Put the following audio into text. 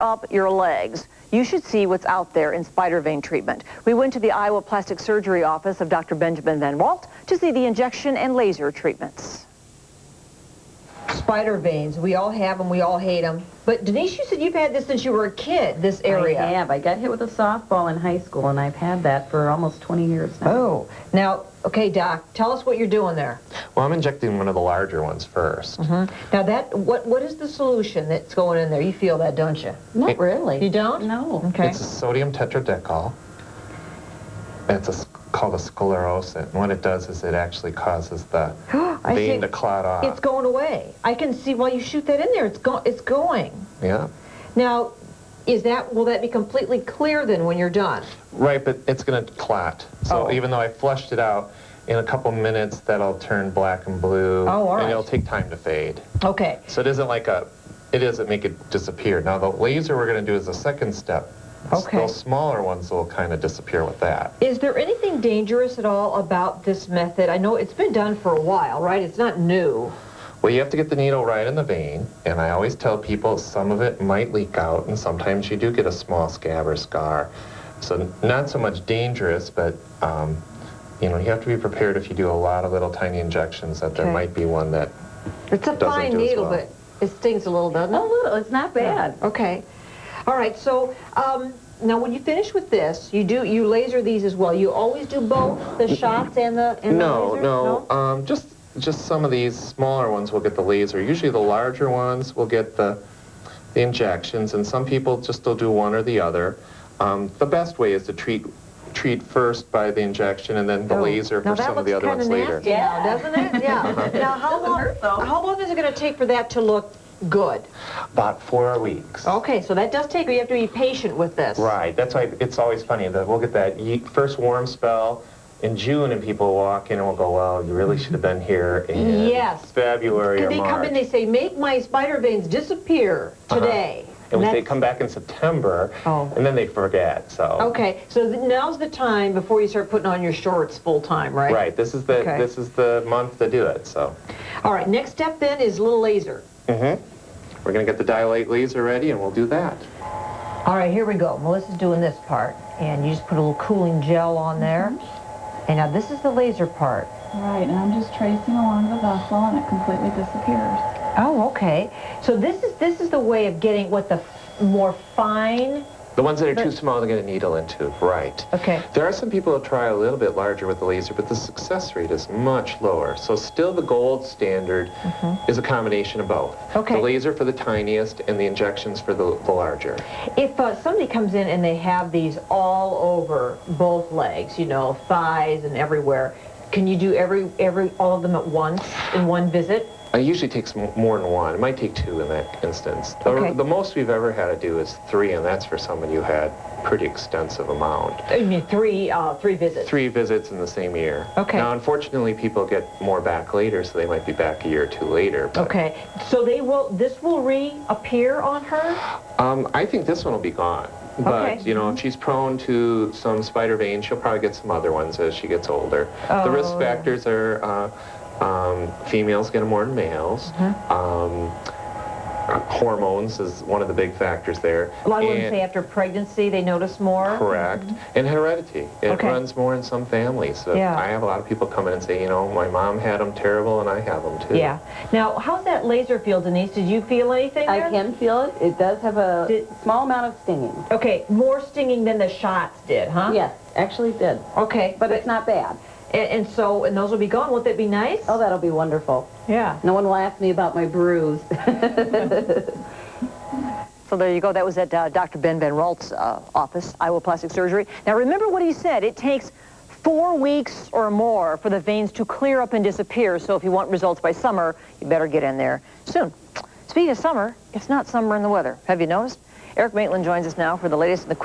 up your legs, you should see what's out there in spider vein treatment. We went to the Iowa Plastic Surgery office of Dr. Benjamin Van Walt to see the injection and laser treatments. Spider veins, we all have them, we all hate them. But Denise, you said you've had this since you were a kid, this area. I have. I got hit with a softball in high school, and I've had that for almost 20 years now. Oh, now, okay, Doc, tell us what you're doing there. Well, I'm injecting one of the larger ones first. Now, what is the solution that's going in there? You feel that, don't you? Not really. You don't? No. Okay. It's a sodium tetradecol. It's called a sclerosant. And what it does is it actually causes the vein to clot off. It's going away. I can see while you shoot that in there, it's going. Yeah. Now, will that be completely clear then when you're done? Right, but it's going to clot. So even though I flushed it out, in a couple minutes that'll turn black and blue. Oh, all right. And it'll take time to fade. Okay. So it isn't like it doesn't make it disappear. Now the laser we're going to do is the second step. Okay. Those smaller ones will kind of disappear with that. Is there anything dangerous at all about this method? I know it's been done for a while, right? It's not new. Well, you have to get the needle right in the vein, and I always tell people some of it might leak out, and sometimes you do get a small scab or scar. So not so much dangerous, but you know, you have to be prepared if you do a lot of little tiny injections that there might be one that It's a fine needle, but it stings a little, doesn't it? A little. It's not bad. Yeah. Okay. All right. So now, when you finish with this, you laser these as well. You always do both the shots and the laser? No. Just some of these smaller ones will get the laser. Usually the larger ones will get the injections, and some people just will do one or the other. The best way is to treat first by the injection and then the laser for some of the other ones later. Yeah, doesn't it? Yeah. Now, how long is it going to take for that to look good? About 4 weeks. Okay, so that does take. You have to be patient with this. Right. That's why it's always funny that we'll get that first warm spell in June, and people walk in and will go, well, you really should have been here in February or Because they March. come in, they say, make my spider veins disappear today. And we say come back in September, and then they forget. So okay, so now's the time before you start putting on your shorts full time, right? Right. This is the month to do it. So. All right. Next step then is a little laser. We're going to get the dilate laser ready, and we'll do that. All right. Here we go. Melissa's doing this part, and you just put a little cooling gel on there. And now this is the laser part. Right, and I'm just tracing along the vessel, and it completely disappears. Oh, okay. So this is the way of getting what the more fine. The ones that are too small to get a needle into, right. Okay. There are some people who try a little bit larger with the laser, but the success rate is much lower. So still the gold standard is a combination of both. Okay. The laser for the tiniest and the injections for the larger. If somebody comes in and they have these all over both legs, you know, thighs and everywhere, can you do all of them at once in one visit? It usually takes more than one. It might take 2 in that instance. Okay. The most we've ever had to do is 3, and that's for somebody who had pretty extensive amount. I mean, three visits. 3 visits in the same year. Okay. Now, unfortunately, people get more back later, so they might be back a year or 2 later. But, okay. So this will reappear on her? I think this one will be gone. But, you know, if she's prone to some spider veins, she'll probably get some other ones as she gets older. The risk factors are females get them more than males. Hormones is one of the big factors there. A lot of women say after pregnancy they notice more. Correct. And heredity. It runs more in some families. So I have a lot of people come in and say, you know, my mom had them terrible and I have them too. Yeah. Now, how's that laser feel, Denise? Did you feel anything there? I can feel it. It does have a small amount of stinging. Okay, more stinging than the shots did, huh? Yes, actually it did. Okay. But it's not bad. And those will be gone. Won't that be nice? Oh, that'll be wonderful. Yeah. No one will ask me about my bruise. So there you go. That was at Dr. Ben Van Walt's office, Iowa Plastic Surgery. Now remember what he said. It takes 4 weeks or more for the veins to clear up and disappear. So if you want results by summer, you better get in there soon. Speaking of summer, it's not summer in the weather. Have you noticed? Eric Maitland joins us now for the latest in the